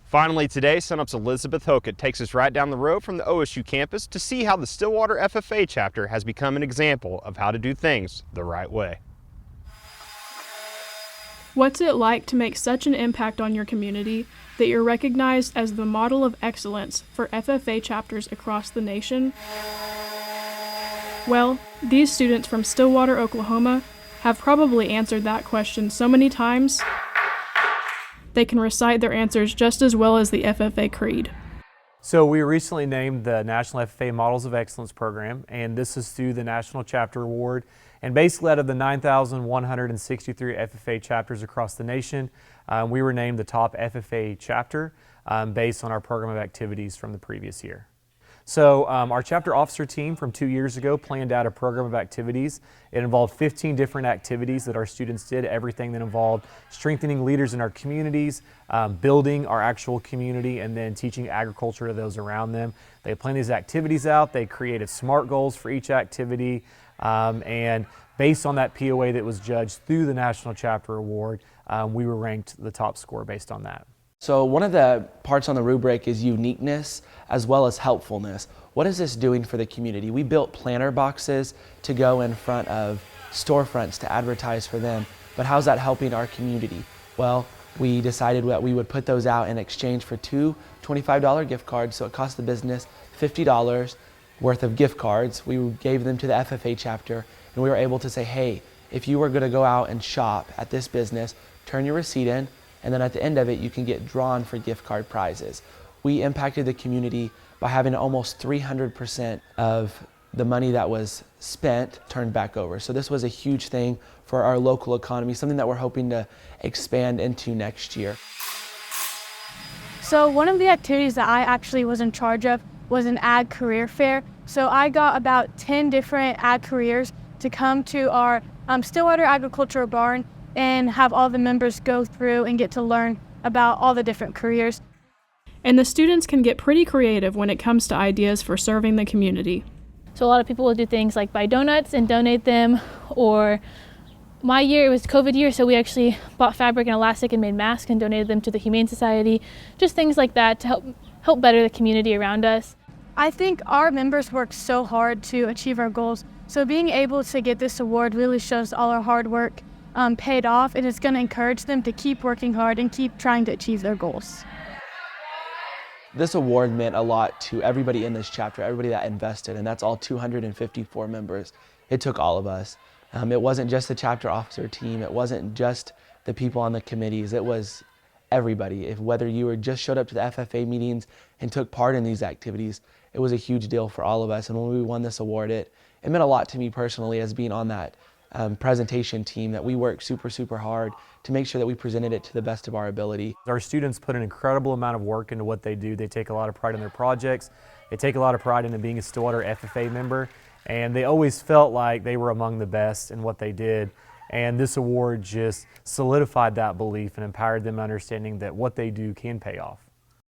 Finally today, SUNUP's Elizabeth Hockett takes us right down the road from the OSU campus to see how the Stillwater FFA chapter has become an example of how to do things the right way. What's it like to make such an impact on your community that you're recognized as the model of excellence for FFA chapters across the nation? Well, these students from Stillwater, Oklahoma have probably answered that question so many times they can recite their answers just as well as the FFA creed. So we recently named the National FFA Models of Excellence program, and this is through the National Chapter Award. And basically out of the 9,163 FFA chapters across the nation, we were named the top FFA chapter based on our program of activities from the previous year. So our chapter officer team from 2 years ago planned out a program of activities. It involved 15 different activities that our students did, everything that involved strengthening leaders in our communities, building our actual community, and then teaching agriculture to those around them. They planned these activities out, they created SMART goals for each activity, and based on that POA that was judged through the National Chapter Award, we were ranked the top score based on that. So one of the parts on the rubric is uniqueness as well as helpfulness. What is this doing for the community? We built planter boxes to go in front of storefronts to advertise for them, but how's that helping our community? Well, we decided that we would put those out in exchange for two $25 gift cards, so it cost the business $50 worth of gift cards. We gave them to the FFA chapter, and we were able to say, hey, if you were going to go out and shop at this business, turn your receipt in, and then at the end of it, you can get drawn for gift card prizes. We impacted the community by having almost 300% of the money that was spent turned back over. So this was a huge thing for our local economy, something that we're hoping to expand into next year. So one of the activities that I actually was in charge of was an ag career fair. So I got about 10 different ag careers to come to our Stillwater Agricultural Barn and have all the members go through and get to learn about all the different careers. And the students can get pretty creative when it comes to ideas for serving the community. So a lot of people will do things like buy donuts and donate them, or my year, it was COVID year, so we actually bought fabric and elastic and made masks and donated them to the Humane Society. Just things like that to help better the community around us. I think our members worked so hard to achieve our goals, so being able to get this award really shows all our hard work paid off, and it's going to encourage them to keep working hard and keep trying to achieve their goals. This award meant a lot to everybody in this chapter, everybody that invested, and that's all 254 members. It took all of us. It wasn't just the chapter officer team, it wasn't just the people on the committees, it was everybody. Whether you just showed up to the FFA meetings and took part in these activities, it was a huge deal for all of us. And when we won this award, it meant a lot to me personally as being on that presentation team, that we worked super hard to make sure that we presented it to the best of our ability. Our students put an incredible amount of work into what they do. They take a lot of pride in their projects. They take a lot of pride in being a Stillwater FFA member, and they always felt like they were among the best in what they did. And this award just solidified that belief and empowered them understanding that what they do can pay off.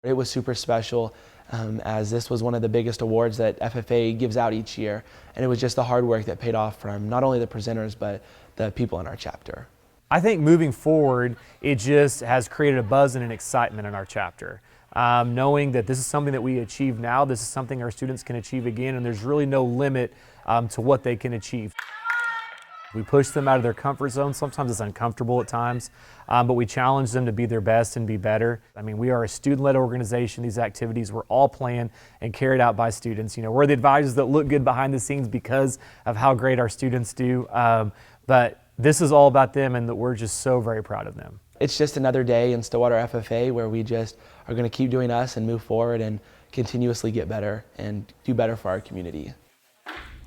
It was super special as this was one of the biggest awards that FFA gives out each year, and it was just the hard work that paid off from not only the presenters but the people in our chapter. I think moving forward, it just has created a buzz and an excitement in our chapter. Knowing that this is something that we achieve now, this is something our students can achieve again, and there's really no limit to what they can achieve. We push them out of their comfort zone. Sometimes it's uncomfortable at times, but we challenge them to be their best and be better. I mean, we are a student-led organization. These activities were all planned and carried out by students. You know, we're the advisors that look good behind the scenes because of how great our students do, but this is all about them, and that we're just so very proud of them. It's just another day in Stillwater FFA where we just are going to keep doing us and move forward and continuously get better and do better for our community.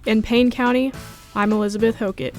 In Payne County, I'm Elizabeth Hockett.